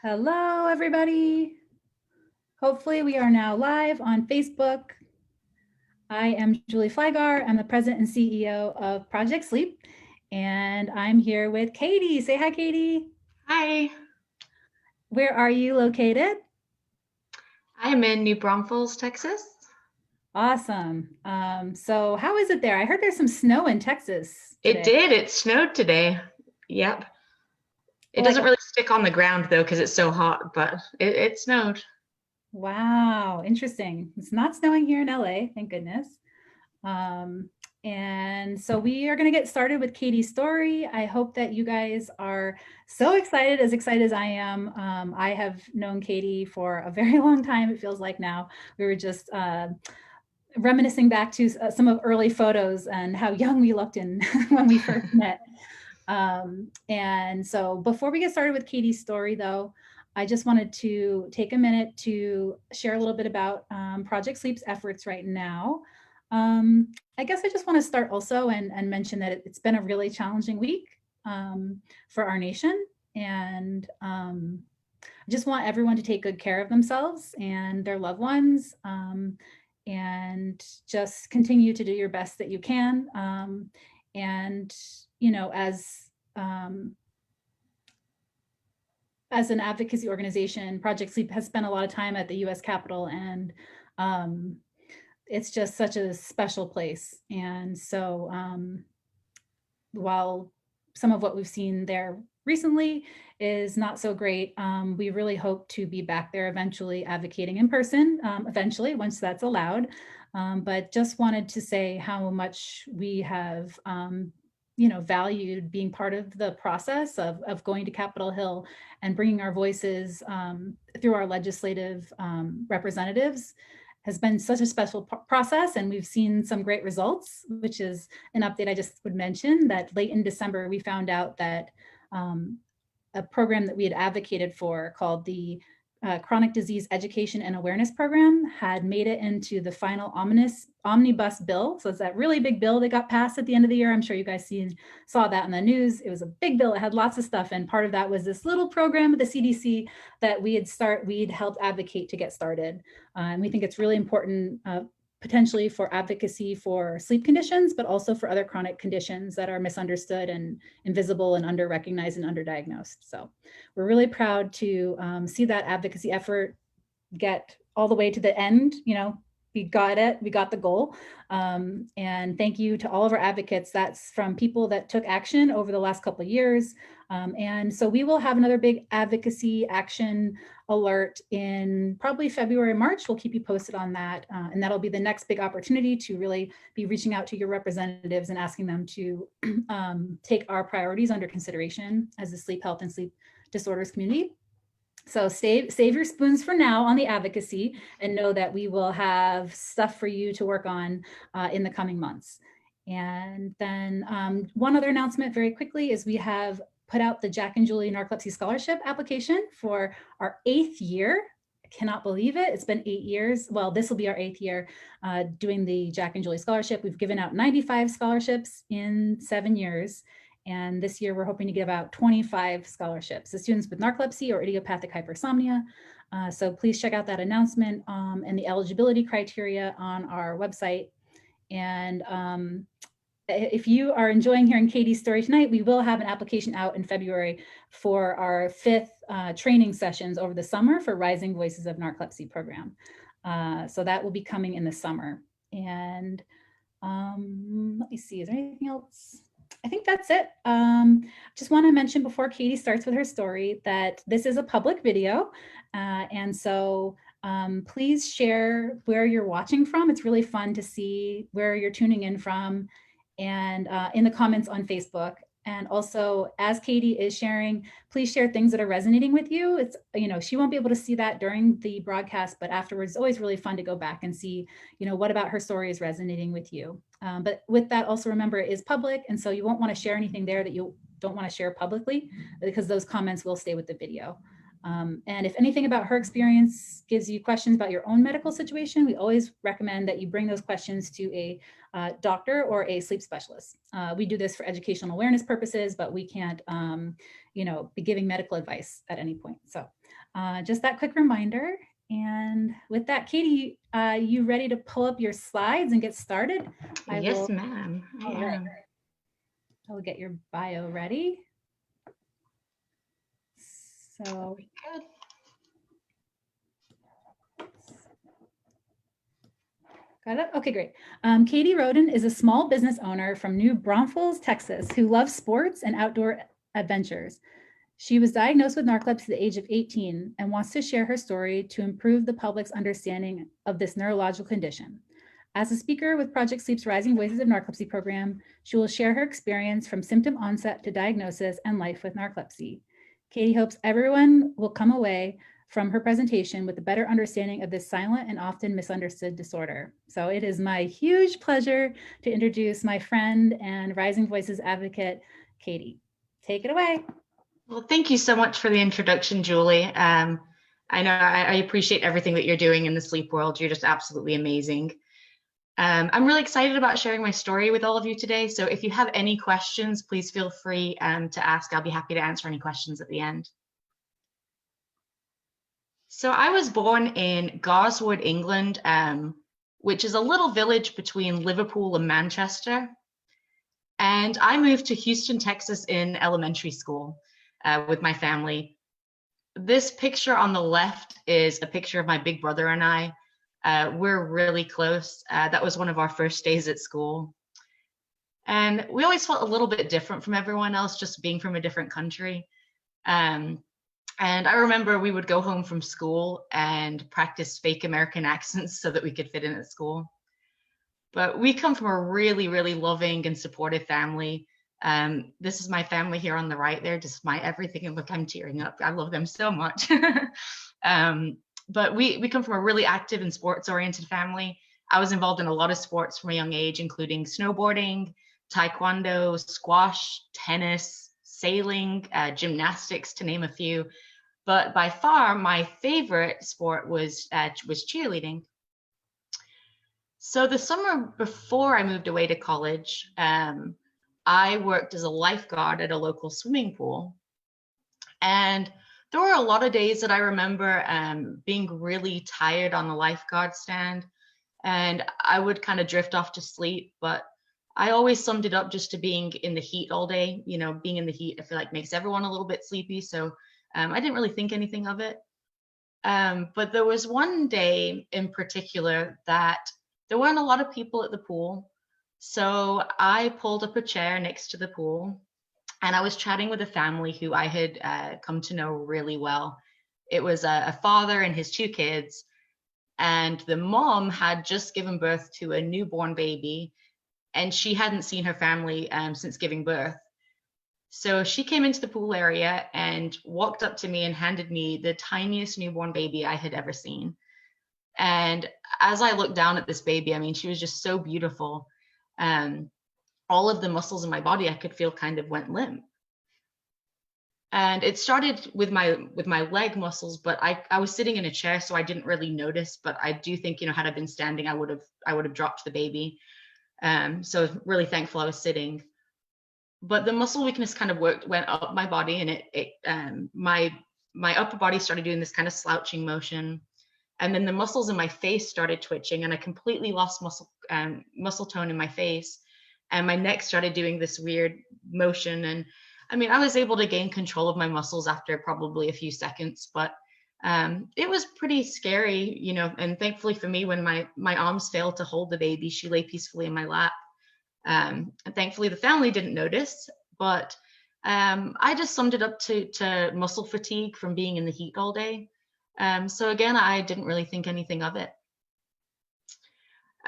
Hello, everybody. Hopefully we are now live on Facebook. I am Julie Flygar. I'm the president and CEO of Project Sleep, and I'm here with Katy. Say hi, Katy. Hi, Where are you located? I'm in New Braunfels, Texas. Awesome. So how is it there? I heard there's some snow in Texas It today. did. It snowed today. Yep. It Like, doesn't really stick on the ground though because it's so hot, but it snowed. wow, interesting. It's not snowing here in LA, thank goodness. And so we are going to get started with Katy's story. I hope that you guys are so excited as I am. I have known Katy for a very long time, it feels like now. We were just reminiscing back to some of early photos and how young we looked in when we first met. And so before we get started with Katy's story, though, I just wanted to take a minute to share a little bit about Project Sleep's efforts right now. I guess I just want to start also and mention that it's been a really challenging week for our nation. And I just want everyone to take good care of themselves and their loved ones, and just continue to do your best that you can. And, you know, as an advocacy organization, Project Sleep has spent a lot of time at the US Capitol, and it's just such a special place. And so while some of what we've seen there recently is not so great, we really hope to be back there eventually advocating in person, eventually, once that's allowed. But just wanted to say how much we have valued being part of the process of going to Capitol Hill and bringing our voices through our legislative representatives has been such a special process, and we've seen some great results, which is an update I just would mention that late in December, we found out that a program that we had advocated for called the Chronic Disease Education and Awareness Program had made it into the final omnibus bill. So it's that really big bill that got passed at the end of the year. I'm sure you guys saw that in the news. It was a big bill. It had lots of stuff. And part of that was this little program at the CDC that we'd helped advocate to get started. And we think it's really important potentially for advocacy for sleep conditions, but also for other chronic conditions that are misunderstood and invisible and under-recognized and underdiagnosed. So we're really proud to see that advocacy effort get all the way to the end. We got it, we got the goal. And thank you to all of our advocates. That's from people that took action over the last couple of years. And so we will have another big advocacy action alert in probably February, March. We'll keep you posted on that. And that'll be the next big opportunity to really be reaching out to your representatives and asking them to take our priorities under consideration as the sleep health and sleep disorders community. So save your spoons for now on the advocacy, and know that we will have stuff for you to work on in the coming months. And then one other announcement very quickly is we have put out the Jack and Julie Narcolepsy Scholarship application for our 8th year. I cannot believe it. It's been 8 years. Well, this will be our 8th year doing the Jack and Julie Scholarship. We've given out 95 scholarships in 7 years. And this year, we're hoping to give out 25 scholarships to students with narcolepsy or idiopathic hypersomnia. So please check out that announcement and the eligibility criteria on our website. And if you are enjoying hearing Katy's story tonight, we will have an application out in February for our 5th training sessions over the summer for Rising Voices of Narcolepsy program. So that will be coming in the summer. And let me see, is there anything else? I think that's it. Just want to mention before Katy starts with her story that this is a public video. And so please share where you're watching from. It's really fun to see where you're tuning in from, and in the comments on Facebook. And also, as Katy is sharing, please share things that are resonating with you. It's, she won't be able to see that during the broadcast, but afterwards, it's always really fun to go back and see, what about her story is resonating with you. But with that, also remember it is public. And so you won't want to share anything there that you don't want to share publicly, because those comments will stay with the video. And if anything about her experience gives you questions about your own medical situation, we always recommend that you bring those questions to a doctor or a sleep specialist. We do this for educational awareness purposes, but we can't, be giving medical advice at any point. So just that quick reminder. And with that, Katy, you ready to pull up your slides and get started? Yes, ma'am. I am. I will get your bio ready. So Good. Got it? Okay, great. Katy Roden is a small business owner from New Braunfels, Texas, who loves sports and outdoor adventures. She was diagnosed with narcolepsy at the age of 18 and wants to share her story to improve the public's understanding of this neurological condition. As a speaker with Project Sleep's Rising Voices of Narcolepsy program, she will share her experience from symptom onset to diagnosis and life with narcolepsy. Katy hopes everyone will come away from her presentation with a better understanding of this silent and often misunderstood disorder. So it is my huge pleasure to introduce my friend and Rising Voices advocate, Katy. Take it away. Well, thank you so much for the introduction, Julie. I know I appreciate everything that you're doing in the sleep world. You're just absolutely amazing. I'm really excited about sharing my story with all of you today. So if you have any questions, please feel free to ask. I'll be happy to answer any questions at the end. So I was born in Garswood, England, which is a little village between Liverpool and Manchester. And I moved to Houston, Texas in elementary school with my family. This picture on the left is a picture of my big brother and I. We're really close. That was one of our first days at school. And we always felt a little bit different from everyone else, just being from a different country. And I remember we would go home from school and practice fake American accents so that we could fit in at school. But we come from a really, really loving and supportive family. This is my family here on the right there, just my everything. And look, I'm tearing up. I love them so much. But we come from a really active and sports-oriented family. I was involved in a lot of sports from a young age, including snowboarding, taekwondo, squash, tennis, sailing, gymnastics, to name a few. But by far, my favorite sport was cheerleading. So the summer before I moved away to college, I worked as a lifeguard at a local swimming pool. And there were a lot of days that I remember being really tired on the lifeguard stand, and I would kind of drift off to sleep. But I always summed it up just to being in the heat all day. You know, being in the heat, I feel like makes everyone a little bit sleepy. So I didn't really think anything of it. But there was one day in particular that there weren't a lot of people at the pool. So I pulled up a chair next to the pool. And I was chatting with a family who I had come to know really well. It was a father and his two kids. And the mom had just given birth to a newborn baby. And she hadn't seen her family since giving birth. So she came into the pool area and walked up to me and handed me the tiniest newborn baby I had ever seen. And as I looked down at this baby, I mean, she was just so beautiful. All of the muscles in my body I could feel kind of went limp. And it started with my leg muscles, but I was sitting in a chair, so I didn't really notice. But I do think, you know, had I been standing, I would have dropped the baby. So really thankful I was sitting. But the muscle weakness kind of went up my body, and my upper body started doing this kind of slouching motion. And then the muscles in my face started twitching, and I completely lost muscle tone in my face. And my neck started doing this weird motion. And I mean, I was able to gain control of my muscles after probably a few seconds, but it was pretty scary, you know. And thankfully for me, when my arms failed to hold the baby, she lay peacefully in my lap. And thankfully the family didn't notice, but I just summed it up to muscle fatigue from being in the heat all day. So again, I didn't really think anything of it.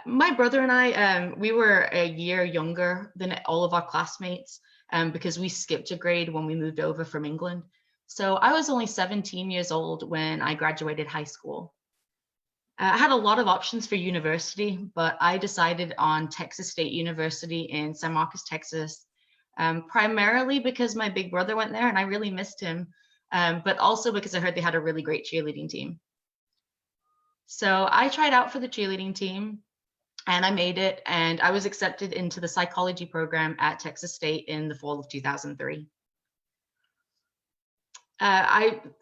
My brother and I, we were a year younger than all of our classmates because we skipped a grade when we moved over from England. So I was only 17 years old when I graduated high school. I had a lot of options for university, but I decided on Texas State University in San Marcos, Texas, primarily because my big brother went there and I really missed him, but also because I heard they had a really great cheerleading team. So I tried out for the cheerleading team. and I made it, and I was accepted into the psychology program at Texas State in the fall of 2003.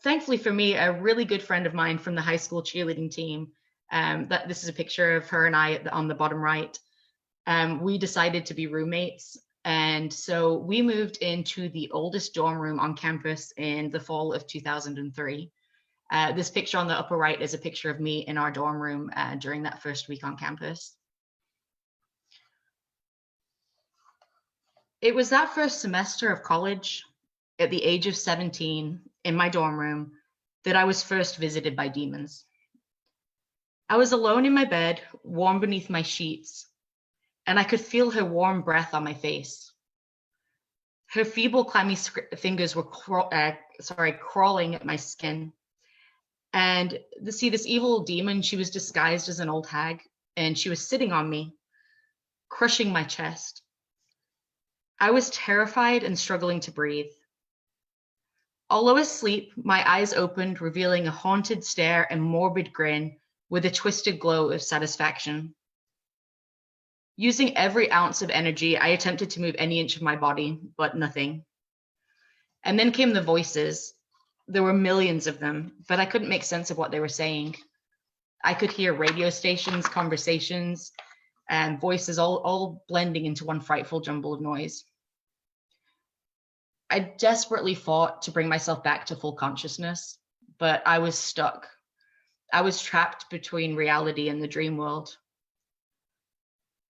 Thankfully for me, a really good friend of mine from the high school cheerleading team, that this is a picture of her and I on the bottom right. We decided to be roommates. And so we moved into the oldest dorm room on campus in the fall of 2003. This picture on the upper right is a picture of me in our dorm room during that first week on campus. It was that first semester of college, at the age of 17, in my dorm room, that I was first visited by demons. I was alone in my bed, warm beneath my sheets, and I could feel her warm breath on my face. Her feeble, clammy fingers were crawling at my skin. And this evil demon, she was disguised as an old hag, and she was sitting on me, crushing my chest. I was terrified and struggling to breathe. Although asleep, my eyes opened, revealing a haunted stare and morbid grin with a twisted glow of satisfaction. Using every ounce of energy, I attempted to move any inch of my body, but nothing. And then came the voices. There were millions of them, but I couldn't make sense of what they were saying. I could hear radio stations, conversations, and voices all blending into one frightful jumble of noise. I desperately fought to bring myself back to full consciousness, but I was stuck. I was trapped between reality and the dream world.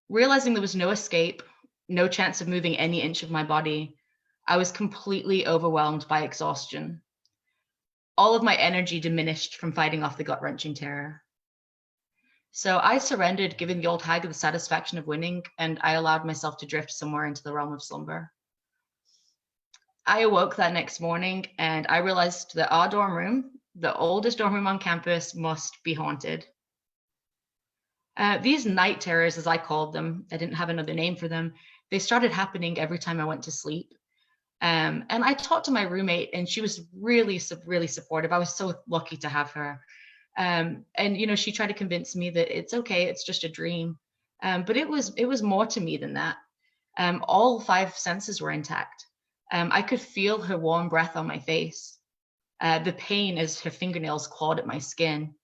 Realizing there was no escape, no chance of moving any inch of my body, I was completely overwhelmed by exhaustion. All of my energy diminished from fighting off the gut-wrenching terror. So I surrendered, giving the old hag the satisfaction of winning, and I allowed myself to drift somewhere into the realm of slumber. I awoke that next morning, and I realized that our dorm room, the oldest dorm room on campus, must be haunted. These night terrors, as I called them, I didn't have another name for them, they started happening every time I went to sleep. And I talked to my roommate, and she was really, really supportive. I was so lucky to have her. And she tried to convince me that it's okay, it's just a dream. But it was more to me than that. All 5 senses were intact. I could feel her warm breath on my face, the pain as her fingernails clawed at my skin.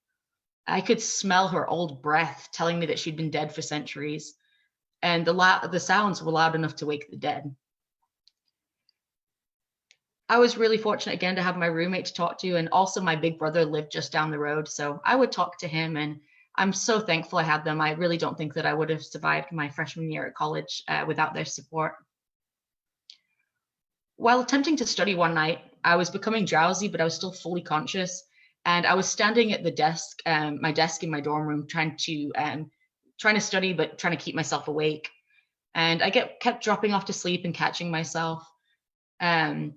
I could smell her old breath telling me that she'd been dead for centuries, and the sounds were loud enough to wake the dead. I was really fortunate again to have my roommate to talk to, and also my big brother lived just down the road, so I would talk to him, and I'm so thankful I had them. I really don't think that I would have survived my freshman year at college without their support. While attempting to study one night, I was becoming drowsy, but I was still fully conscious. And I was standing at the desk, my desk in my dorm room, trying to study, but trying to keep myself awake. And I kept dropping off to sleep and catching myself. And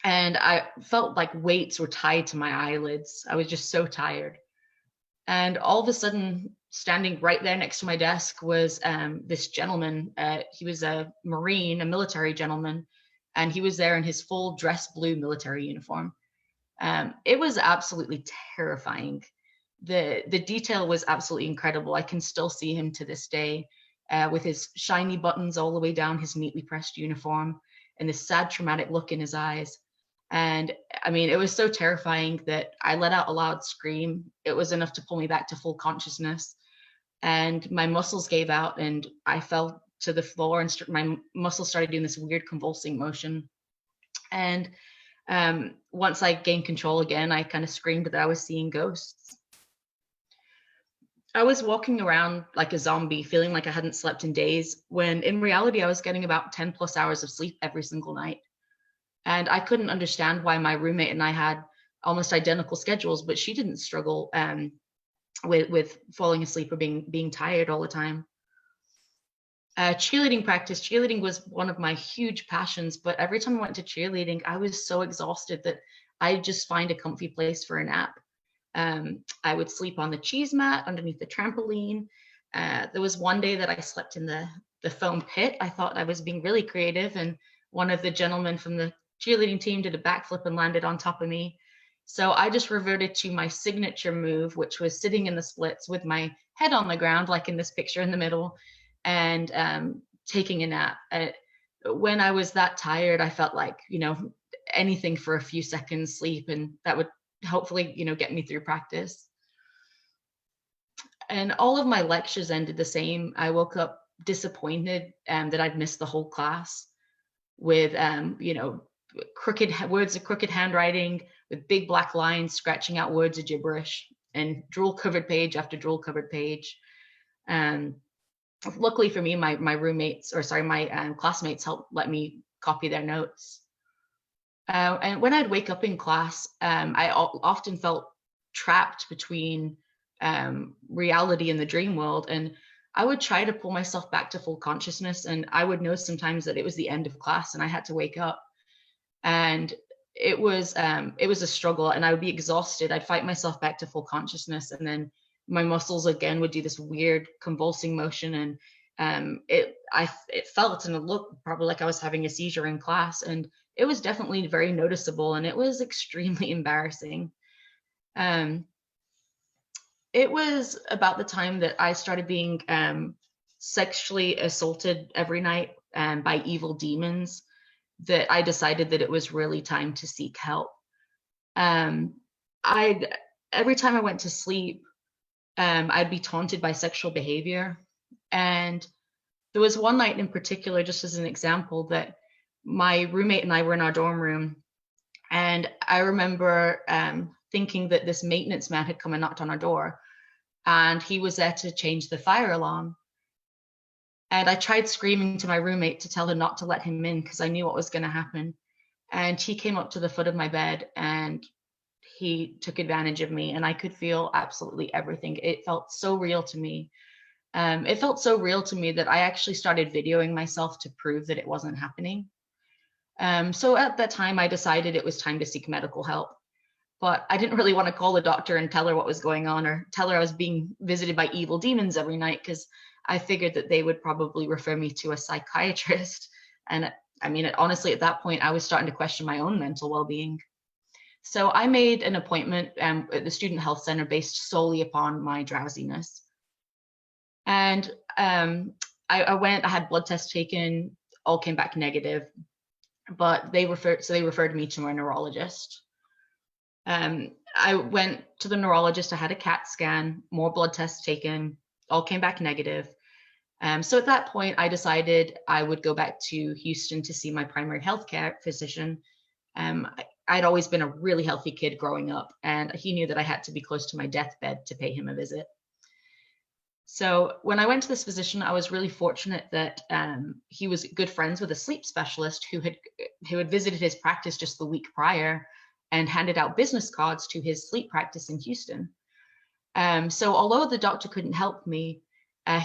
I felt like weights were tied to my eyelids. I was just so tired. And all of a sudden, standing right there next to my desk was this gentleman. He was a Marine, a military gentleman, and he was there in his full dress blue military uniform. It was absolutely terrifying. The detail was absolutely incredible. I can still see him to this day with his shiny buttons all the way down his neatly pressed uniform and this sad, traumatic look in his eyes. And I mean, it was so terrifying that I let out a loud scream. It was enough to pull me back to full consciousness. And my muscles gave out and I fell to the floor, and my muscles started doing this weird convulsing motion. And once I gained control again, I kind of screamed that I was seeing ghosts. I was walking around like a zombie, feeling like I hadn't slept in days, when in reality, I was getting about 10 plus hours of sleep every single night. And I couldn't understand why my roommate and I had almost identical schedules, but she didn't struggle with falling asleep or being tired all the time. Cheerleading practice. Cheerleading was one of my huge passions, but every time I went to cheerleading, I was so exhausted that I'd just find a comfy place for a nap. I would sleep on the cheese mat underneath the trampoline. There was one day that I slept in the foam pit. I thought I was being really creative, and one of the gentlemen from the cheerleading team did a backflip and landed on top of me. So I just reverted to my signature move, which was sitting in the splits with my head on the ground, like in this picture in the middle, and taking a nap. When I was that tired, I felt like, anything for a few seconds sleep, and that would hopefully, get me through practice. And all of my lectures ended the same. I woke up disappointed that I'd missed the whole class with, words of crooked handwriting, with big black lines scratching out words of gibberish, and drool covered page after drool covered page. Luckily for me, my classmates helped let me copy their notes. And when I'd wake up in class, I often felt trapped between reality and the dream world. And I would try to pull myself back to full consciousness. And I would know sometimes that it was the end of class and I had to wake up. And it was a struggle, and I would be exhausted. I'd fight myself back to full consciousness. And then my muscles again would do this weird convulsing motion. And it felt and it looked probably like I was having a seizure in class. And it was definitely very noticeable, and it was extremely embarrassing. It was about the time that I started being sexually assaulted every night by evil demons that I decided that it was really time to seek help. Every time I went to sleep, I'd be taunted by sexual behavior. And there was one night in particular, just as an example, that my roommate and I were in our dorm room. And I remember thinking that this maintenance man had come and knocked on our door, and he was there to change the fire alarm. And I tried screaming to my roommate to tell her not to let him in because I knew what was going to happen. And he came up to the foot of my bed and he took advantage of me, and I could feel absolutely everything. It felt so real to me. It felt so real to me that I actually started videoing myself to prove that it wasn't happening. So at that time, I decided it was time to seek medical help. But I didn't really want to call the doctor and tell her what was going on, or tell her I was being visited by evil demons every night, because I figured that they would probably refer me to a psychiatrist. And I mean, honestly, at that point, I was starting to question my own mental well-being. So I made an appointment at the student health center based solely upon my drowsiness. And I went, I had blood tests taken, all came back negative, but they referred me to my neurologist. I went to the neurologist, I had a CAT scan, more blood tests taken, all came back negative. So at that point, I decided I would go back to Houston to see my primary healthcare physician. I'd always been a really healthy kid growing up, and he knew that I had to be close to my deathbed to pay him a visit. So when I went to this physician, I was really fortunate that he was good friends with a sleep specialist who had visited his practice just the week prior and handed out business cards to his sleep practice in Houston. So although the doctor couldn't help me,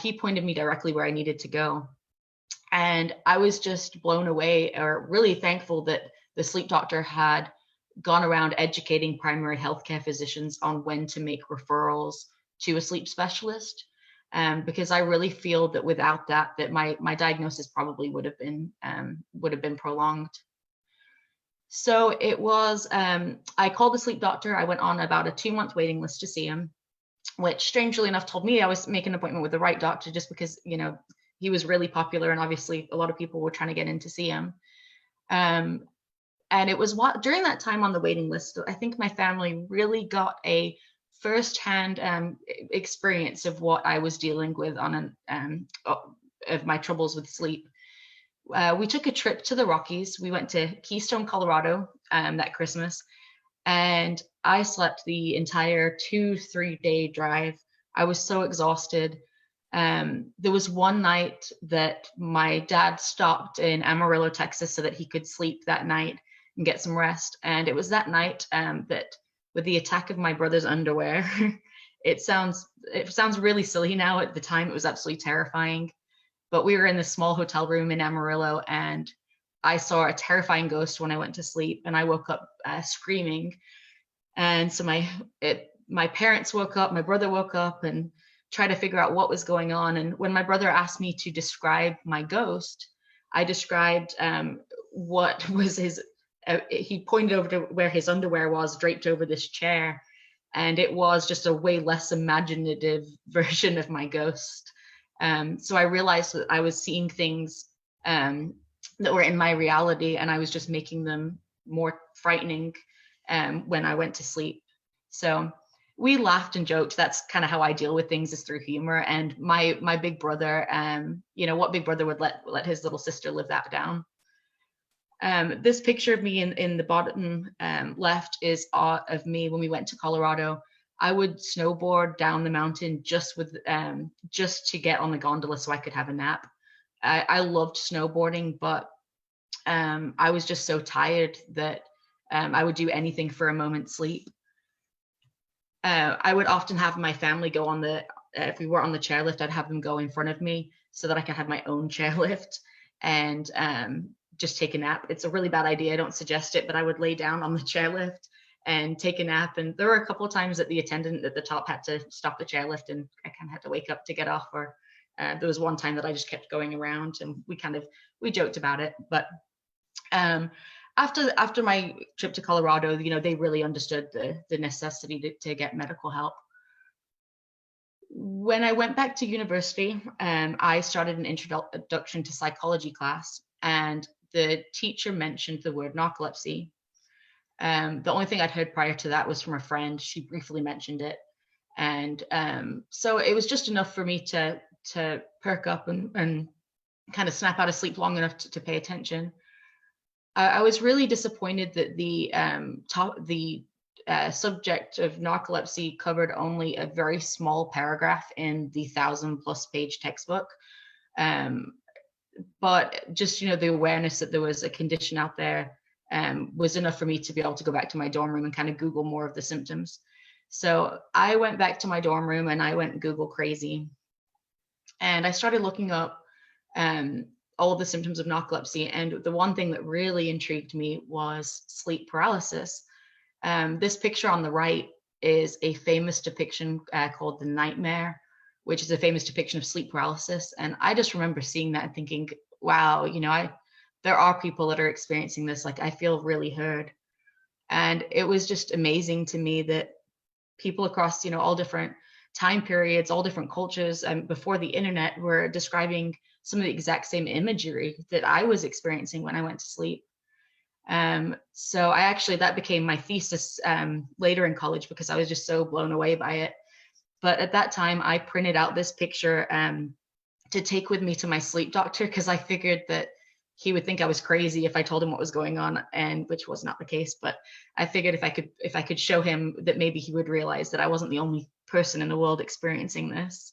he pointed me directly where I needed to go. And I was just blown away, or really thankful that the sleep doctor had gone around educating primary healthcare physicians on when to make referrals to a sleep specialist. Because I really feel that without that my diagnosis probably would have been prolonged. So it was, I called the sleep doctor. I went on about a 2-month waiting list to see him, which strangely enough told me I was making an appointment with the right doctor, just because, he was really popular and obviously a lot of people were trying to get in to see him. And it was during that time on the waiting list, I think my family really got a firsthand experience of what I was dealing with of my troubles with sleep. We took a trip to the Rockies. We went to Keystone, Colorado that Christmas, and I slept the entire 2-3 day drive. I was so exhausted. There was one night that my dad stopped in Amarillo, Texas, so that he could sleep that night and get some rest. And it was that night that, with the attack of my brother's underwear, it sounds really silly now. At the time, it was absolutely terrifying. But we were in this small hotel room in Amarillo, and I saw a terrifying ghost when I went to sleep, and I woke up screaming. And so my parents woke up, my brother woke up, and tried to figure out what was going on. And when my brother asked me to describe my ghost, I described what was his he pointed over to where his underwear was draped over this chair, and it was just a way less imaginative version of my ghost. So I realized that I was seeing things that were in my reality, and I was just making them more frightening when I went to sleep. So we laughed and joked. That's kind of how I deal with things, is through humor. And my big brother, what big brother would let his little sister live that down? This picture of me in the bottom left is of me when we went to Colorado. I would snowboard down the mountain just to get on the gondola so I could have a nap. I loved snowboarding, but I was just so tired that I would do anything for a moment's sleep. I would often have my family go on if we were on the chairlift, I'd have them go in front of me so that I could have my own chairlift and just take a nap. It's a really bad idea. I don't suggest it, but I would lay down on the chairlift and take a nap. And there were a couple of times that the attendant at the top had to stop the chairlift, and I kind of had to wake up to get off. Or there was one time that I just kept going around, and we joked about it. But after my trip to Colorado, they really understood the necessity to get medical help. When I went back to university, I started an introduction to psychology class, and the teacher mentioned the word narcolepsy. The only thing I'd heard prior to that was from a friend. She briefly mentioned it. And so it was just enough for me to perk up and kind of snap out of sleep long enough to pay attention. I was really disappointed that the subject of narcolepsy covered only a very small paragraph in the 1,000+ page textbook. But just, the awareness that there was a condition out there was enough for me to be able to go back to my dorm room and kind of Google more of the symptoms. So I went back to my dorm room and I went Google crazy. And I started looking up all of the symptoms of narcolepsy. And the one thing that really intrigued me was sleep paralysis. This picture on the right is a famous depiction called The Nightmare, which is a famous depiction of sleep paralysis. And I just remember seeing that and thinking, wow, there are people that are experiencing this. Like, I feel really heard. And it was just amazing to me that people across, all different time periods, all different cultures, and before the internet, were describing some of the exact same imagery that I was experiencing when I went to sleep. So that became my thesis later in college, because I was just so blown away by it. But at that time, I printed out this picture to take with me to my sleep doctor, because I figured that he would think I was crazy if I told him what was going on, and which was not the case. But I figured if I could show him, that maybe he would realize that I wasn't the only person in the world experiencing this.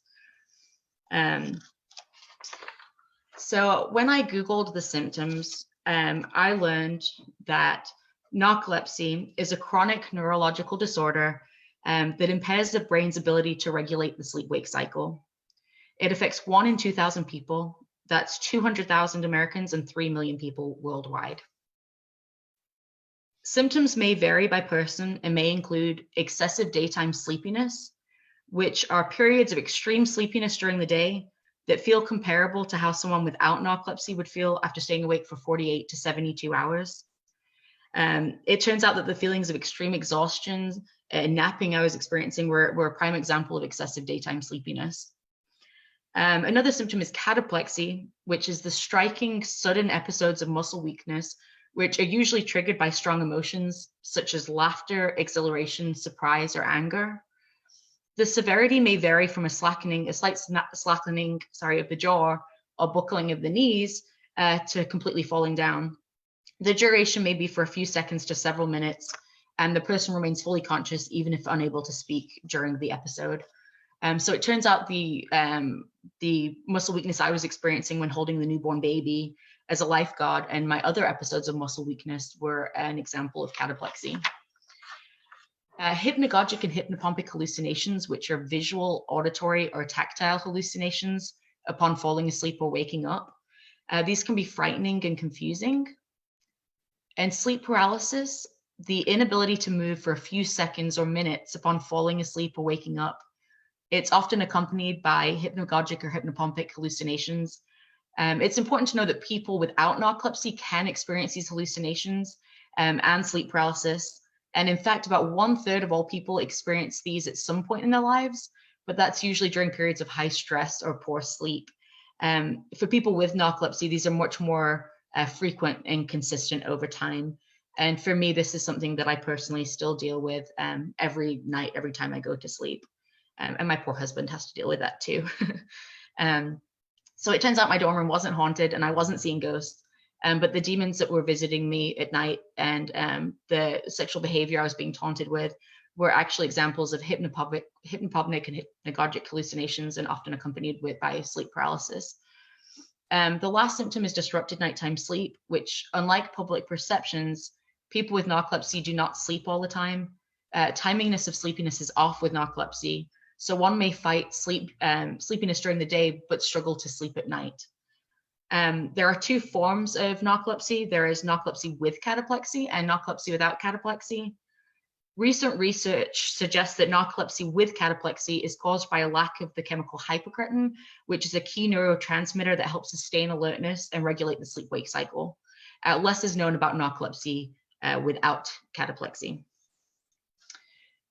So when I Googled the symptoms, I learned that narcolepsy is a chronic neurological disorder that impairs the brain's ability to regulate the sleep-wake cycle. It affects 1 in 2,000 people. That's 200,000 Americans and 3 million people worldwide. Symptoms may vary by person and may include excessive daytime sleepiness, which are periods of extreme sleepiness during the day that feel comparable to how someone without narcolepsy would feel after staying awake for 48 to 72 hours. It turns out that the feelings of extreme exhaustion and napping I was experiencing were a prime example of excessive daytime sleepiness. Another symptom is cataplexy, which is the striking, sudden episodes of muscle weakness, which are usually triggered by strong emotions such as laughter, exhilaration, surprise, or anger. The severity may vary from a slight slackening of the jaw or buckling of the knees to completely falling down. The duration may be for a few seconds to several minutes, and the person remains fully conscious even if unable to speak during the episode. So it turns out the muscle weakness I was experiencing when holding the newborn baby as a lifeguard, and my other episodes of muscle weakness, were an example of cataplexy. Hypnagogic and hypnopompic hallucinations, which are visual, auditory, or tactile hallucinations upon falling asleep or waking up. These can be frightening and confusing. And sleep paralysis, the inability to move for a few seconds or minutes upon falling asleep or waking up. It's often accompanied by hypnagogic or hypnopompic hallucinations. It's important to know that people without narcolepsy can experience these hallucinations, and sleep paralysis. And in fact, about 1/3 of all people experience these at some point in their lives, but that's usually during periods of high stress or poor sleep. For people with narcolepsy, these are much more frequent and consistent over time. And for me, this is something that I personally still deal with every night, every time I go to sleep. And my poor husband has to deal with that too. So it turns out my dorm room wasn't haunted and I wasn't seeing ghosts. But the demons that were visiting me at night and the sexual behavior I was being taunted with were actually examples of hypnopompic and hypnagogic hallucinations, and often accompanied by sleep paralysis. The last symptom is disrupted nighttime sleep, which, unlike public perceptions, people with narcolepsy do not sleep all the time. Timingness of sleepiness is off with narcolepsy, so one may fight sleepiness during the day but struggle to sleep at night. There are two forms of narcolepsy. There is narcolepsy with cataplexy and narcolepsy without cataplexy. Recent research suggests that narcolepsy with cataplexy is caused by a lack of the chemical hypocretin, which is a key neurotransmitter that helps sustain alertness and regulate the sleep-wake cycle. Less is known about narcolepsy without cataplexy.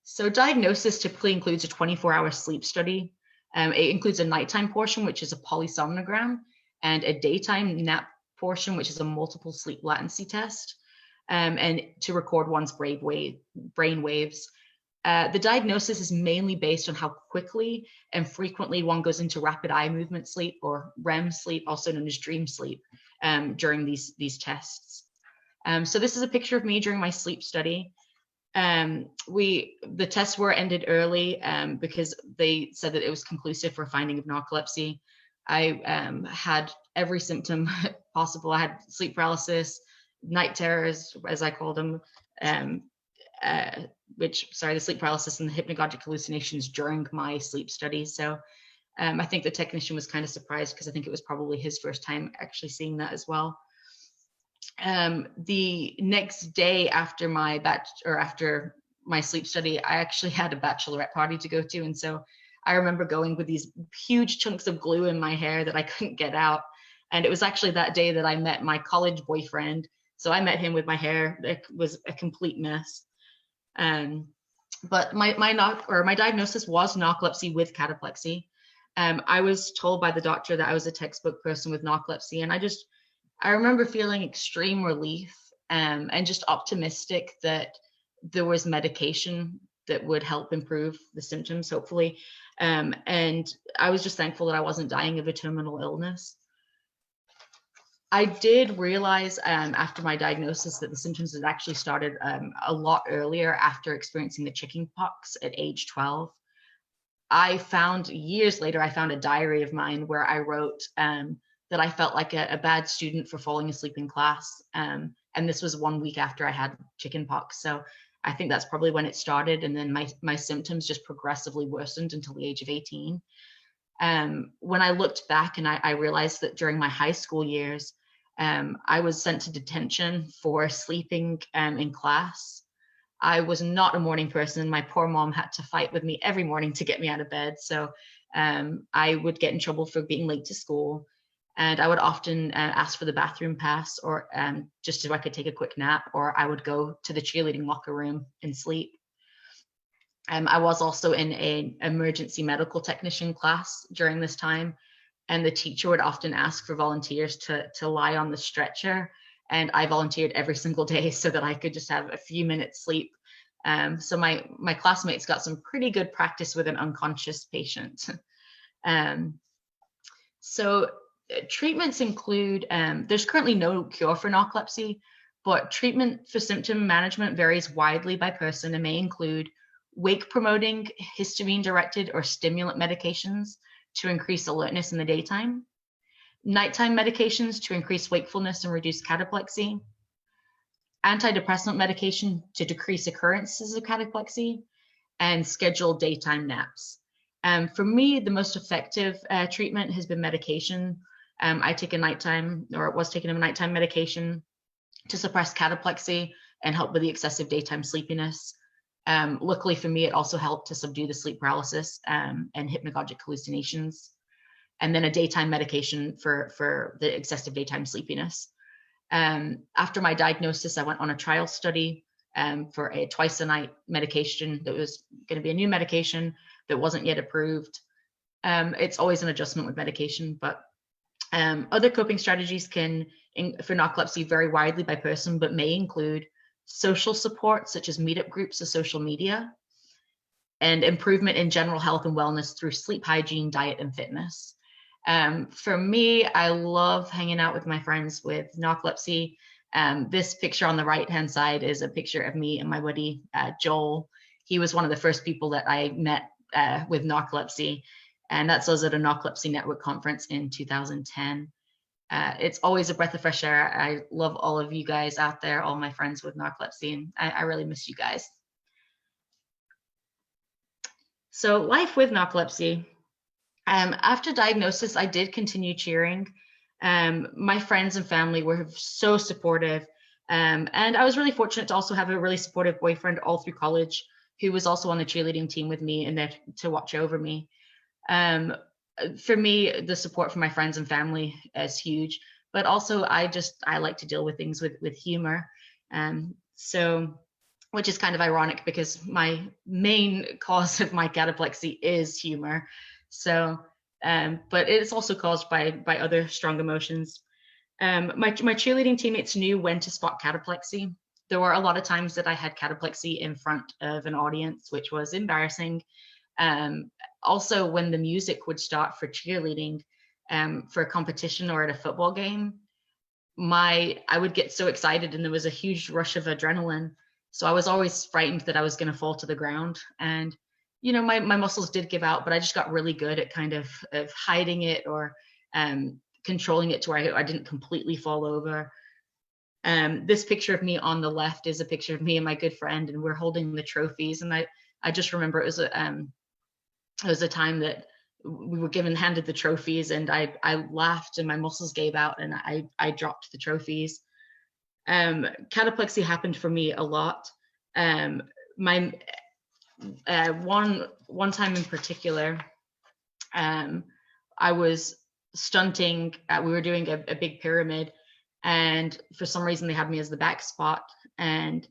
So diagnosis typically includes a 24-hour sleep study. It includes a nighttime portion, which is a polysomnogram, and a daytime nap portion, which is a multiple sleep latency test, and to record one's brain waves. The diagnosis is mainly based on how quickly and frequently one goes into rapid eye movement sleep, or REM sleep, also known as dream sleep, during these tests. So this is a picture of me during my sleep study. The tests were ended early because they said that it was conclusive for finding of narcolepsy. I had every symptom possible. I had sleep paralysis, night terrors, as I called them, the sleep paralysis and the hypnagogic hallucinations during my sleep study. So I think the technician was kind of surprised because I think it was probably his first time actually seeing that as well. The next day after my sleep study, I actually had a bachelorette party to go to. And so I remember going with these huge chunks of glue in my hair that I couldn't get out. And it was actually that day that I met my college boyfriend. So I met him with my hair. It was a complete mess. But my diagnosis was narcolepsy with cataplexy. I was told by the doctor that I was a textbook person with narcolepsy. And I remember feeling extreme relief and just optimistic that there was medication that would help improve the symptoms, hopefully. And I was just thankful that I wasn't dying of a terminal illness. I did realize after my diagnosis that the symptoms had actually started a lot earlier after experiencing the chickenpox at age 12. Years later, I found a diary of mine where I wrote that I felt like a bad student for falling asleep in class. And this was 1 week after I had chickenpox. So I think that's probably when it started. And then my symptoms just progressively worsened until the age of 18. When I looked back and I realized that during my high school years, I was sent to detention for sleeping in class. I was not a morning person. My poor mom had to fight with me every morning to get me out of bed. So I would get in trouble for being late to school. And I would often ask for the bathroom pass, or just so I could take a quick nap, or I would go to the cheerleading locker room and sleep. I was also in an emergency medical technician class during this time, and the teacher would often ask for volunteers to lie on the stretcher, and I volunteered every single day so that I could just have a few minutes sleep. So my classmates got some pretty good practice with an unconscious patient. So treatments include, there's currently no cure for narcolepsy, but treatment for symptom management varies widely by person and may include wake-promoting, histamine-directed or stimulant medications to increase alertness in the daytime, nighttime medications to increase wakefulness and reduce cataplexy, antidepressant medication to decrease occurrences of cataplexy, and scheduled daytime naps. For me, the most effective treatment has been medication. I take was taking a nighttime medication to suppress cataplexy and help with the excessive daytime sleepiness. Luckily for me, it also helped to subdue the sleep paralysis and hypnagogic hallucinations, and then a daytime medication for the excessive daytime sleepiness. After my diagnosis, I went on a trial study for a twice a night medication that was going to be a new medication that wasn't yet approved. It's always an adjustment with medication, but other coping strategies for narcolepsy vary widely by person, but may include social support, such as meetup groups or social media, and improvement in general health and wellness through sleep hygiene, diet, and fitness. For me, I love hanging out with my friends with narcolepsy. This picture on the right-hand side is a picture of me and my buddy, Joel. He was one of the first people that I met with narcolepsy, and that's us at a Narcolepsy Network conference in 2010. It's always a breath of fresh air. I love all of you guys out there, all my friends with narcolepsy, and I really miss you guys. So life with narcolepsy. After diagnosis, I did continue cheering. My friends and family were so supportive. And I was really fortunate to also have a really supportive boyfriend all through college, who was also on the cheerleading team with me and there to watch over me. For me, the support from my friends and family is huge, but also I like to deal with things with humor. So, which is kind of ironic because my main cause of my cataplexy is humor. So, but it's also caused by other strong emotions. My cheerleading teammates knew when to spot cataplexy. There were a lot of times that I had cataplexy in front of an audience, which was embarrassing. Also, when the music would start for cheerleading, for a competition or at a football game, I would get so excited and there was a huge rush of adrenaline. So I was always frightened that I was going to fall to the ground. And, you know, my muscles did give out, but I just got really good at kind of hiding it or controlling it to where I didn't completely fall over. This picture of me on the left is a picture of me and my good friend, and we're holding the trophies. And I just remember it was a time that we were handed the trophies, and I laughed and my muscles gave out and I dropped the trophies. Cataplexy happened for me a lot. My one time in particular, I was stunting. We were doing a big pyramid, and for some reason they had me as the back spot, and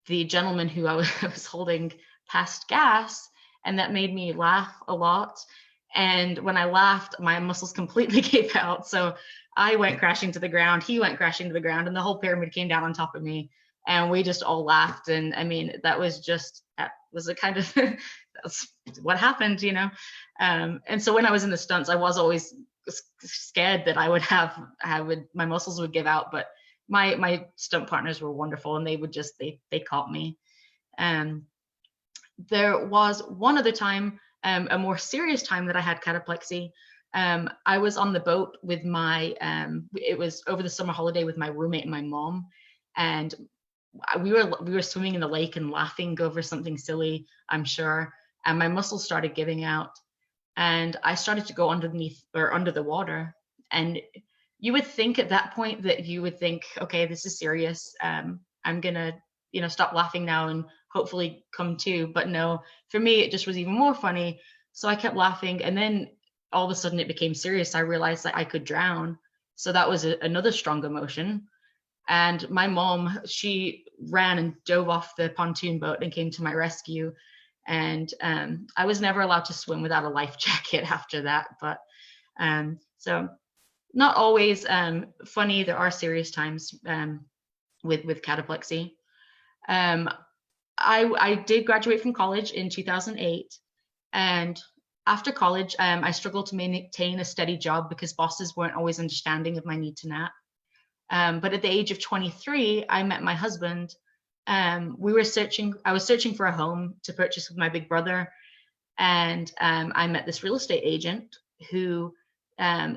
the gentleman who I was holding passed gas, and that made me laugh a lot. And when I laughed, my muscles completely gave out. So I went crashing to the ground, he went crashing to the ground, and the whole pyramid came down on top of me. And we just all laughed. And I mean, that was a kind of, that's what happened, you know? And so when I was in the stunts, I was always scared that my muscles would give out, but my stunt partners were wonderful, and they would they caught me. There was one other time, a more serious time that I had cataplexy. I was on the boat with it was over the summer holiday with my roommate and my mom, and we were swimming in the lake and laughing over something silly, I'm sure, and my muscles started giving out, and I started to go under the water. And you would think at that point that you would think, okay, this is serious. I'm gonna, stop laughing now and hopefully come to. But no, for me, it just was even more funny. So I kept laughing, and then all of a sudden it became serious. I realized that I could drown. So that was another strong emotion. And my mom, she ran and dove off the pontoon boat and came to my rescue. And I was never allowed to swim without a life jacket after that. But so not always funny. There are serious times with cataplexy. I did graduate from college in 2008. And after college, I struggled to maintain a steady job because bosses weren't always understanding of my need to nap. But at the age of 23, I met my husband. I was searching for a home to purchase with my big brother. And I met this real estate agent who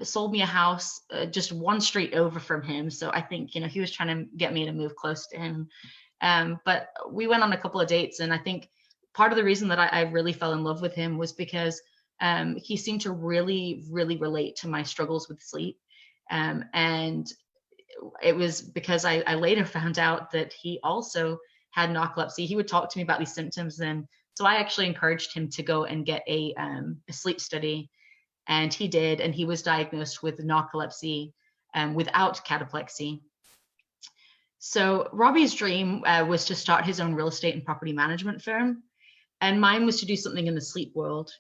sold me a house just one street over from him. So I think, he was trying to get me to move close to him. But we went on a couple of dates. And I think part of the reason that I really fell in love with him was because he seemed to really, really relate to my struggles with sleep. And it was because I later found out that he also had narcolepsy. He would talk to me about these symptoms. And so I actually encouraged him to go and get a sleep study. And he did. And he was diagnosed with narcolepsy without cataplexy. So Robbie's dream was to start his own real estate and property management firm, and mine was to do something in the sleep world.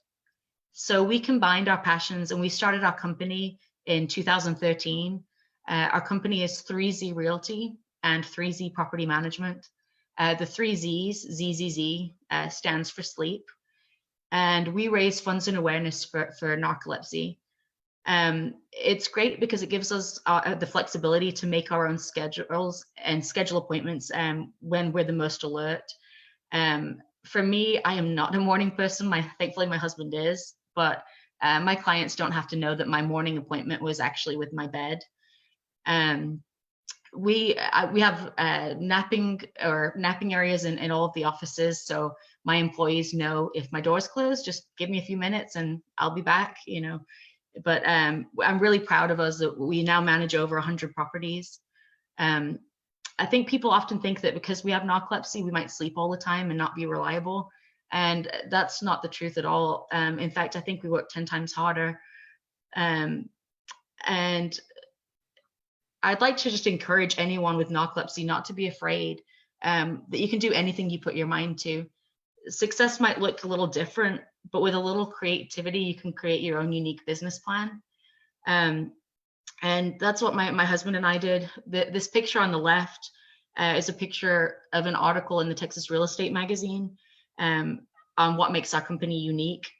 So we combined our passions and we started our company in 2013. Our company is 3Z Realty and 3Z Property Management. The 3Zs, ZZZ, stands for sleep. And we raise funds and awareness for narcolepsy. It's great because it gives us the flexibility to make our own schedules and schedule appointments when we're the most alert. For me, I am not a morning person. Thankfully, my husband is, but my clients don't have to know that my morning appointment was actually with my bed. We have napping areas in all of the offices, so my employees know if my door's closed, just give me a few minutes and I'll be back. But I'm really proud of us that we now manage over 100 properties. I think people often think that because we have narcolepsy, we might sleep all the time and not be reliable. And that's not the truth at all. In fact, I think we work 10 times harder. And I'd like to just encourage anyone with narcolepsy not to be afraid, that you can do anything you put your mind to. Success might look a little different, but with a little creativity, you can create your own unique business plan. And that's what my husband and I did. This picture on the left is a picture of an article in the Texas Real Estate magazine on what makes our company unique.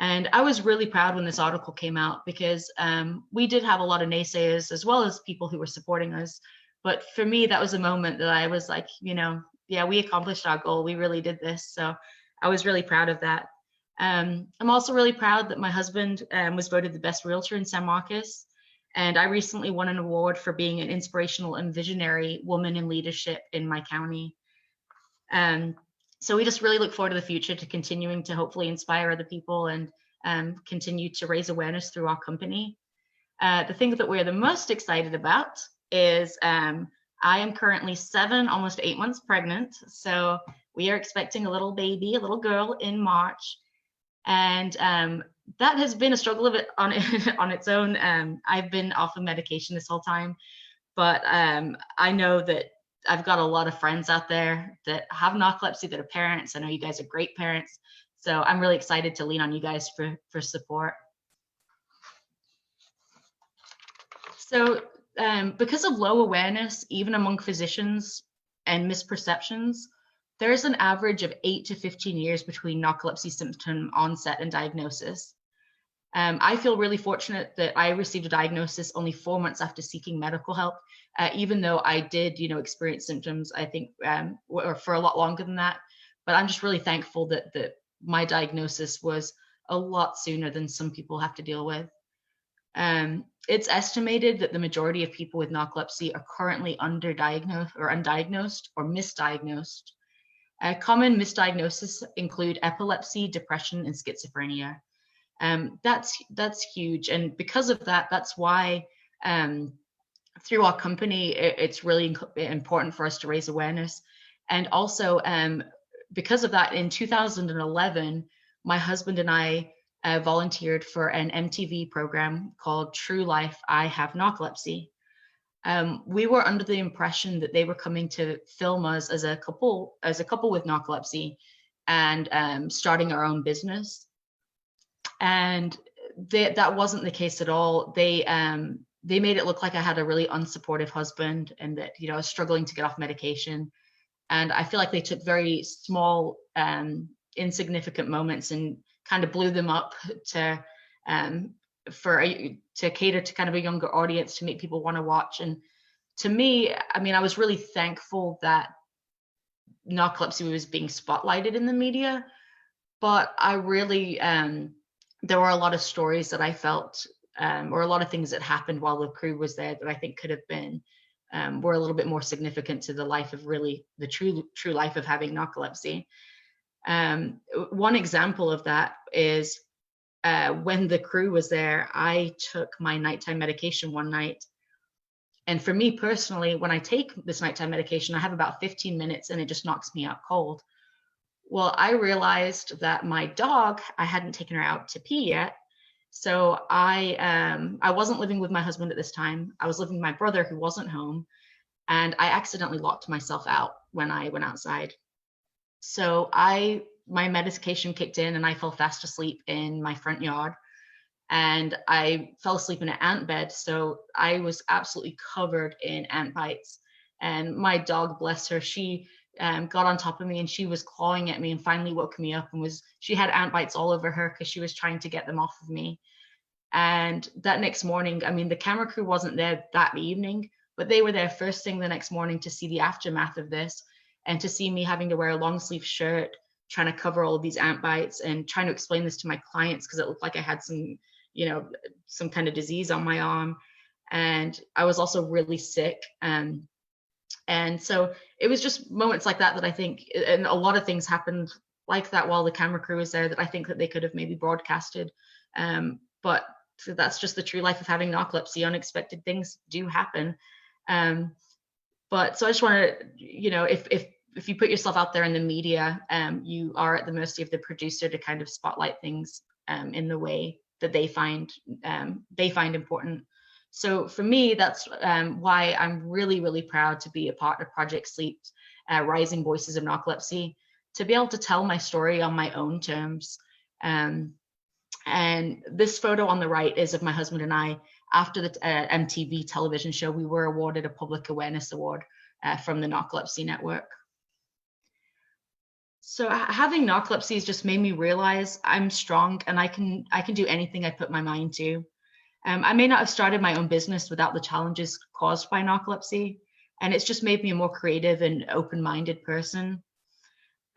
And I was really proud when this article came out because we did have a lot of naysayers as well as people who were supporting us. But for me, that was a moment that I was like, yeah, we accomplished our goal. We really did this. So I was really proud of that. I'm also really proud that my husband was voted the best realtor in San Marcos. And I recently won an award for being an inspirational and visionary woman in leadership in my county. So we just really look forward to the future, to continuing to hopefully inspire other people and continue to raise awareness through our company. The thing that we're the most excited about is I am currently 7, almost 8 months pregnant. So we are expecting a little baby, a little girl in March. And that has been a struggle of it on its own. I've been off of medication this whole time, but I know that I've got a lot of friends out there that have narcolepsy that are parents. I know you guys are great parents. So I'm really excited to lean on you guys for support. So because of low awareness, even among physicians and misperceptions, there's an average of 8 to 15 years between narcolepsy symptom onset and diagnosis. I feel really fortunate that I received a diagnosis only 4 months after seeking medical help, even though I did, experience symptoms, I think, or for a lot longer than that. But I'm just really thankful that my diagnosis was a lot sooner than some people have to deal with. It's estimated that the majority of people with narcolepsy are currently underdiagnosed or undiagnosed or misdiagnosed. Common misdiagnoses include epilepsy, depression, and schizophrenia. That's huge. And because of that, that's why through our company, it's really important for us to raise awareness. And also, because of that, in 2011, my husband and I volunteered for an MTV program called True Life, I Have Narcolepsy. We were under the impression that they were coming to film us as a couple with narcolepsy and starting our own business. And that wasn't the case at all. They made it look like I had a really unsupportive husband and that, I was struggling to get off medication. And I feel like they took very small, insignificant moments and kind of blew them up to cater to kind of a younger audience, to make people want to watch. And to me, I was really thankful that narcolepsy was being spotlighted in the media, but I really, there were a lot of stories that I felt, or a lot of things that happened while the crew was there that I think could have been, were a little bit more significant to the life of really the true life of having narcolepsy. One example of that is when the crew was there, I took my nighttime medication one night. And for me personally, when I take this nighttime medication, I have about 15 minutes and it just knocks me out cold. Well, I realized that my dog, I hadn't taken her out to pee yet. So I wasn't living with my husband at this time. I was living with my brother who wasn't home. and I accidentally locked myself out when I went outside. So my medication kicked in and I fell fast asleep in my front yard, and I fell asleep in an ant bed. So I was absolutely covered in ant bites. And my dog, bless her, she got on top of me and she was clawing at me and finally woke me up, and she had ant bites all over her because she was trying to get them off of me. And that next morning, I mean, the camera crew wasn't there that evening, but they were there first thing the next morning to see the aftermath of this, and to see me having to wear a long sleeve shirt, trying to cover all of these ant bites and trying to explain this to my clients because it looked like I had some kind of disease on my arm. And I was also really sick. And so it was just moments like that I think, and a lot of things happened like that while the camera crew was there, that I think that they could have maybe broadcasted. But that's just the true life of having narcolepsy. Unexpected things do happen. But so I just want to, if you put yourself out there in the media, you are at the mercy of the producer to kind of spotlight things in the way that they find important. So for me, that's why I'm really, really proud to be a part of Project Sleep's Rising Voices of Narcolepsy, to be able to tell my story on my own terms. And this photo on the right is of my husband and I. After the MTV television show, we were awarded a Public Awareness Award from the Narcolepsy Network. So having narcolepsy has just made me realize I'm strong and I can do anything I put my mind to. I may not have started my own business without the challenges caused by narcolepsy, and it's just made me a more creative and open-minded person.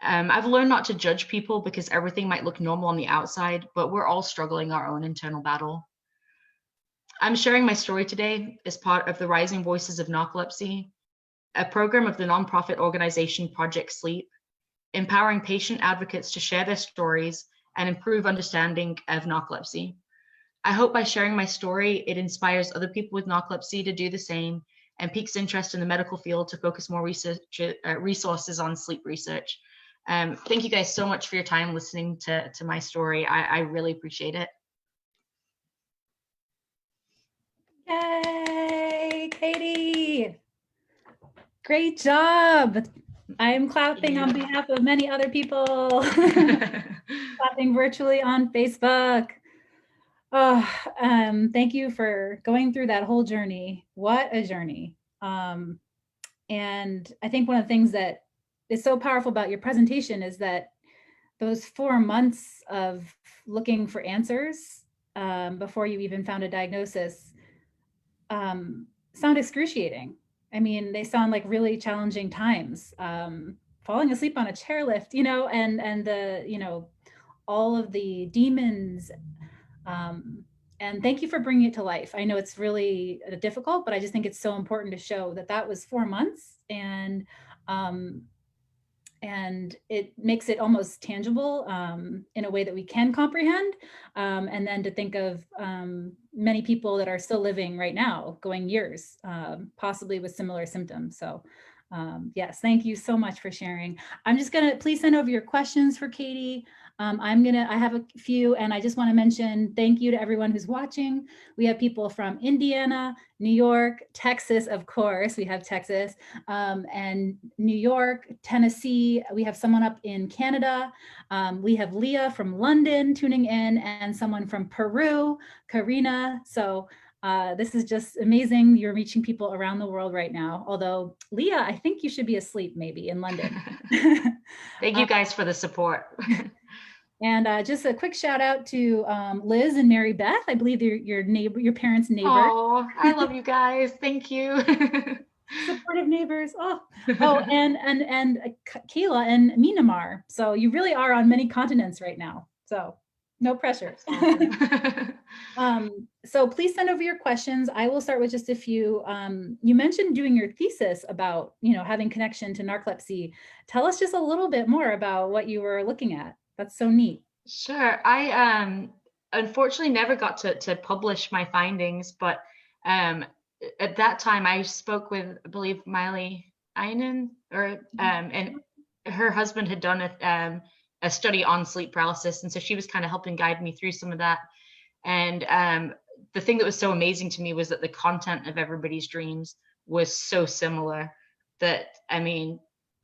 I've learned not to judge people because everything might look normal on the outside, but we're all struggling our own internal battle. I'm sharing my story today as part of the Rising Voices of Narcolepsy, a program of the nonprofit organization Project Sleep, empowering patient advocates to share their stories and improve understanding of narcolepsy. I hope by sharing my story, it inspires other people with narcolepsy to do the same and piques interest in the medical field to focus more resources on sleep research. Thank you guys so much for your time listening to my story. I really appreciate it. Yay, Katy. Great job. I am clapping on behalf of many other people. Clapping virtually on Facebook. Oh, thank you for going through that whole journey. What a journey. And I think one of the things that is so powerful about your presentation is that those 4 months of looking for answers before you even found a diagnosis sound excruciating. I mean, they sound like really challenging times. Falling asleep on a chairlift, and the, all of the demons. And thank you for bringing it to life. I know it's really difficult, but I just think it's so important to show that that was 4 months, and it makes it almost tangible in a way that we can comprehend. And then to think of many people that are still living right now, going years, possibly with similar symptoms. So yes, thank you so much for sharing. I'm just gonna, please send over your questions for Katy. I have a few, and I just want to mention thank you to everyone who's watching. We have people from Indiana, New York, Texas, of course, we have Texas, and New York, Tennessee. We have someone up in Canada. We have Leah from London tuning in, and someone from Peru, Karina. So this is just amazing. You're reaching people around the world right now. Although, Leah, I think you should be asleep maybe in London. Thank you guys for the support. And just a quick shout out to Liz and Mary Beth. I believe your parents' neighbor. Oh, I love you guys. Thank you. Supportive neighbors. Oh, and Kayla and Myanmar. So you really are on many continents right now. So no pressure. Awesome. So please send over your questions. I will start with just a few. You mentioned doing your thesis about, having connection to narcolepsy. Tell us just a little bit more about what you were looking at. That's so neat. Sure. I unfortunately never got to publish my findings, but at that time I spoke with, I believe, Miley Einen, and her husband had done a study on sleep paralysis, and so she was kind of helping guide me through some of that. And the thing that was so amazing to me was that the content of everybody's dreams was so similar that, I mean,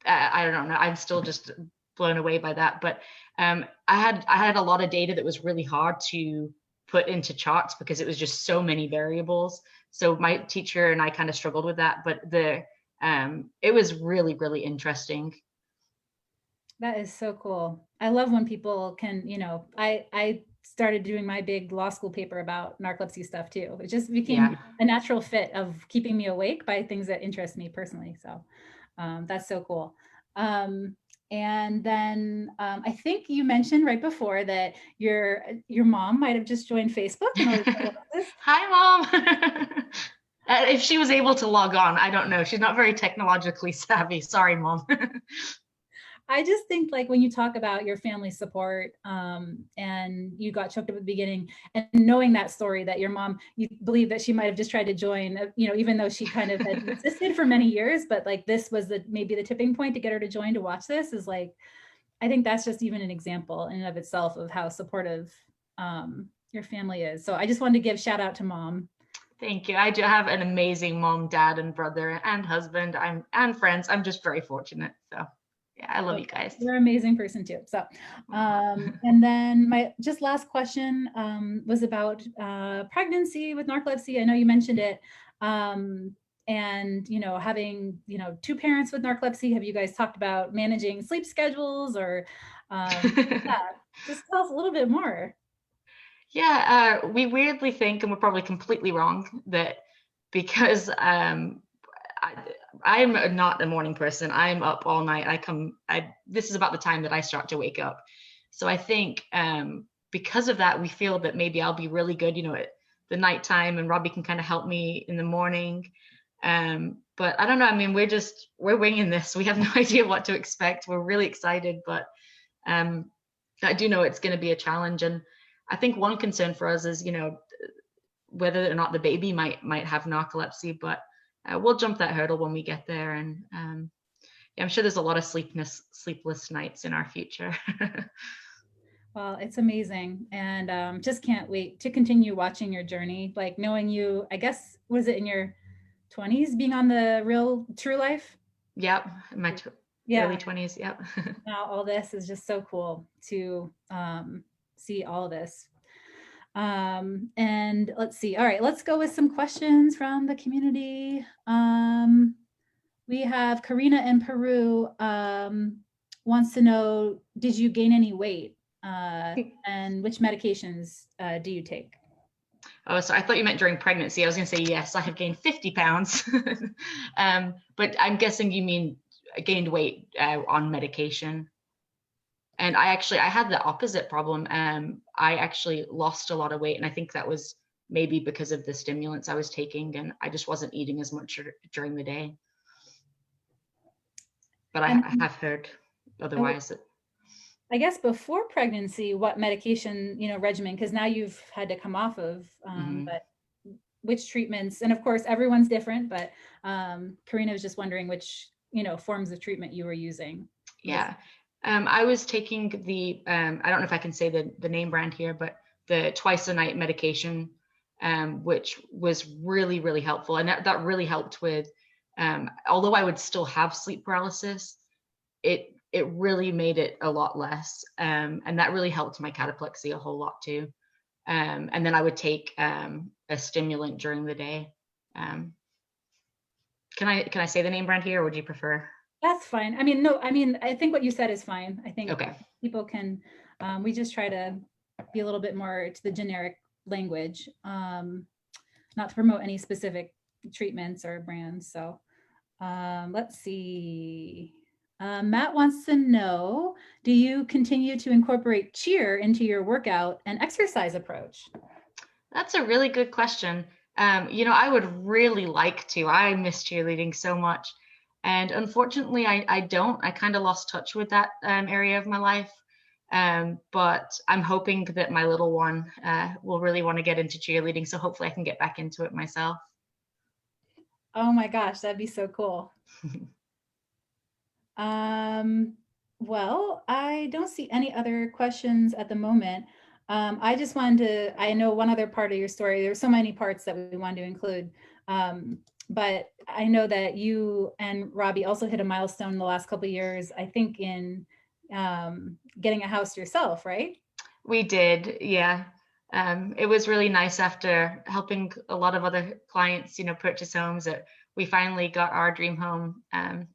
I don't know, I'm still just blown away by that. But I had a lot of data that was really hard to put into charts because it was just so many variables. So my teacher and I kind of struggled with that, but it was really, really interesting. That is so cool. I love when people can, I started doing my big law school paper about narcolepsy stuff too. It just Yeah. became a natural fit of keeping me awake by things that interest me personally. So that's so cool. And then I think you mentioned right before that your mom might have just joined Facebook in order to watch this. Hi, Mom. If she was able to log on, I don't know. She's not very technologically savvy. Sorry, Mom. I just think like when you talk about your family support and you got choked up at the beginning and knowing that story that your mom, you believe that she might have just tried to join, even though she kind of had resisted for many years, but like this was maybe the tipping point to get her to join to watch this is like, I think that's just even an example in and of itself of how supportive your family is. So I just wanted to give shout out to Mom. Thank you. I do have an amazing mom, dad, and brother and husband. And friends. I'm just very fortunate. So yeah, I love you guys. You're an amazing person too. So, and then my just last question was about pregnancy with narcolepsy. I know you mentioned it. And, having, two parents with narcolepsy, have you guys talked about managing sleep schedules or, yeah, just tell us a little bit more. Yeah, we weirdly think, and we're probably completely wrong, that because I'm not a morning person. I'm up all night. This is about the time that I start to wake up. So I think because of that, we feel that maybe I'll be really good, at the nighttime, and Robbie can kind of help me in the morning. But I don't know. I mean, we're winging this. We have no idea what to expect. We're really excited, but I do know it's going to be a challenge. And I think one concern for us is, whether or not the baby might have narcolepsy, but we'll jump that hurdle when we get there. And yeah, I'm sure there's a lot of sleepless nights in our future. Well, it's amazing. And just can't wait to continue watching your journey. Like knowing you, I guess, was it in your 20s being on the real true life? Yep. My early 20s. Yep. Now all this is just so cool to see all of this. And let's see. All right, let's go with some questions from the community. We have Karina in Peru wants to know, did you gain any weight? And which medications do you take? Oh, so I thought you meant during pregnancy. I was going to say, yes, I have gained 50 pounds. But I'm guessing you mean gained weight on medication. And I had the opposite problem. I actually lost a lot of weight. And I think that was maybe because of the stimulants I was taking, and I just wasn't eating as much during the day. But I have heard otherwise. I guess before pregnancy, what medication, regimen, because now you've had to come off of, but which treatments, and of course, everyone's different, but Karina was just wondering which, forms of treatment you were using. Yeah. I was taking the, I don't know if I can say the name brand here, but the twice a night medication, which was really, really helpful. And that really helped with, although I would still have sleep paralysis, it really made it a lot less. And that really helped my cataplexy a whole lot too. And then I would take a stimulant during the day. Can I say the name brand here, or would you prefer? That's fine. I mean, no, I think what you said is fine. I think okay. People can, we just try to be a little bit more to the generic language, not to promote any specific treatments or brands. So let's see. Matt wants to know, do you continue to incorporate cheer into your workout and exercise approach? That's a really good question. I would really like to. I miss cheerleading so much. And unfortunately, I don't. I kind of lost touch with that area of my life. But I'm hoping that my little one will really want to get into cheerleading. So hopefully I can get back into it myself. Oh my gosh, that'd be so cool. Well, I don't see any other questions at the moment. I just wanted to, I know one other part of your story. There's so many parts that we wanted to include. but I know that you and Robbie also hit a milestone in the last couple of years, I think in getting a house yourself, right? We did, yeah. It was really nice after helping a lot of other clients, purchase homes, that we finally got our dream home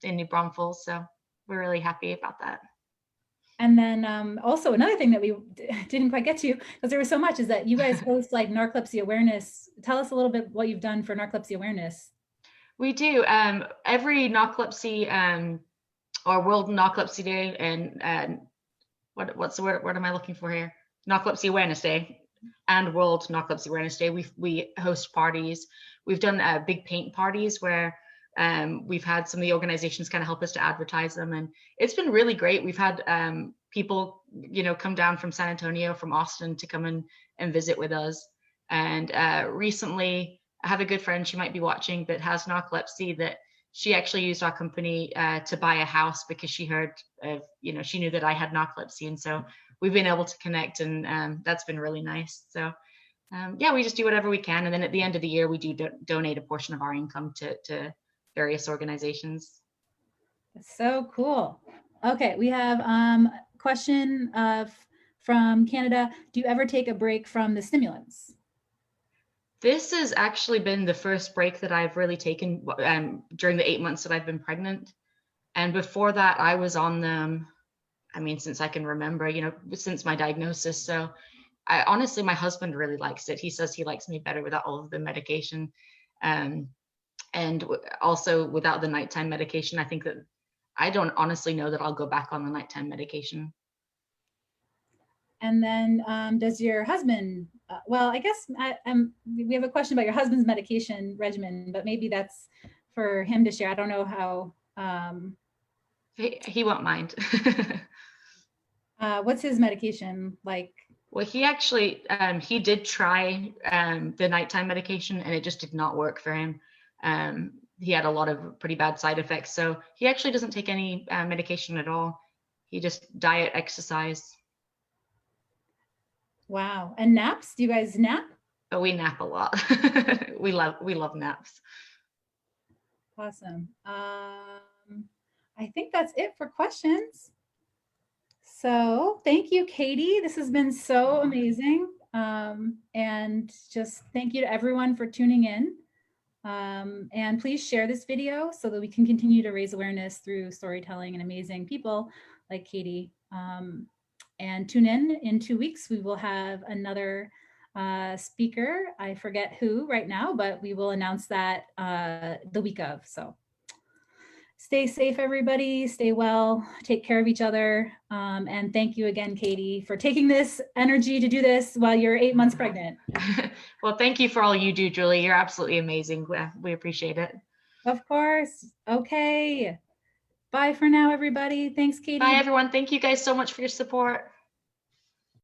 in New Braunfels. So we're really happy about that. And then also another thing that we didn't quite get to, because there was so much, is that you guys host like Narcolepsy Awareness. Tell us a little bit what you've done for Narcolepsy Awareness. We do. Every narcolepsy or World Narcolepsy Day, and what's the word? What am I looking for here? Narcolepsy Awareness Day and World Narcolepsy Awareness Day. We host parties. We've done big paint parties where we've had some of the organizations kind of help us to advertise them, and it's been really great. We've had people, come down from San Antonio, from Austin, to come and visit with us. And recently, I have a good friend, she might be watching, that has narcolepsy, that she actually used our company to buy a house because she heard of, she knew that I had narcolepsy. And so we've been able to connect, and that's been really nice. So yeah, we just do whatever we can. And then at the end of the year, we do donate a portion of our income to various organizations. That's so cool. Okay, we have question from Canada. Do you ever take a break from the stimulants? This has actually been the first break that I've really taken during the 8 months that I've been pregnant. And before that, I was on them, since I can remember, since my diagnosis. So honestly, my husband really likes it. He says he likes me better without all of the medication. And also without the nighttime medication. I think that I don't honestly know that I'll go back on the nighttime medication. And then does your husband, well, I guess we have a question about your husband's medication regimen, but maybe that's for him to share. I don't know how. He won't mind. What's his medication like? Well, he actually, he did try the nighttime medication, and it just did not work for him. He had a lot of pretty bad side effects. So he actually doesn't take any medication at all. He just diet, exercise. Wow. And naps? Do you guys nap? But we nap a lot. we love naps. Awesome. I think that's it for questions. So thank you, Katy. This has been so amazing. And just thank you to everyone for tuning in. And please share this video so that we can continue to raise awareness through storytelling and amazing people like Katy. And tune in 2 weeks. We will have another speaker. I forget who right now, but we will announce that the week of. So stay safe, everybody. Stay well. Take care of each other. And thank you again, Katy, for taking this energy to do this while you're 8 months pregnant. Well, thank you for all you do, Julie. You're absolutely amazing. We appreciate it. Of course. Okay. Bye for now, everybody. Thanks, Katy. Bye, everyone. Thank you guys so much for your support.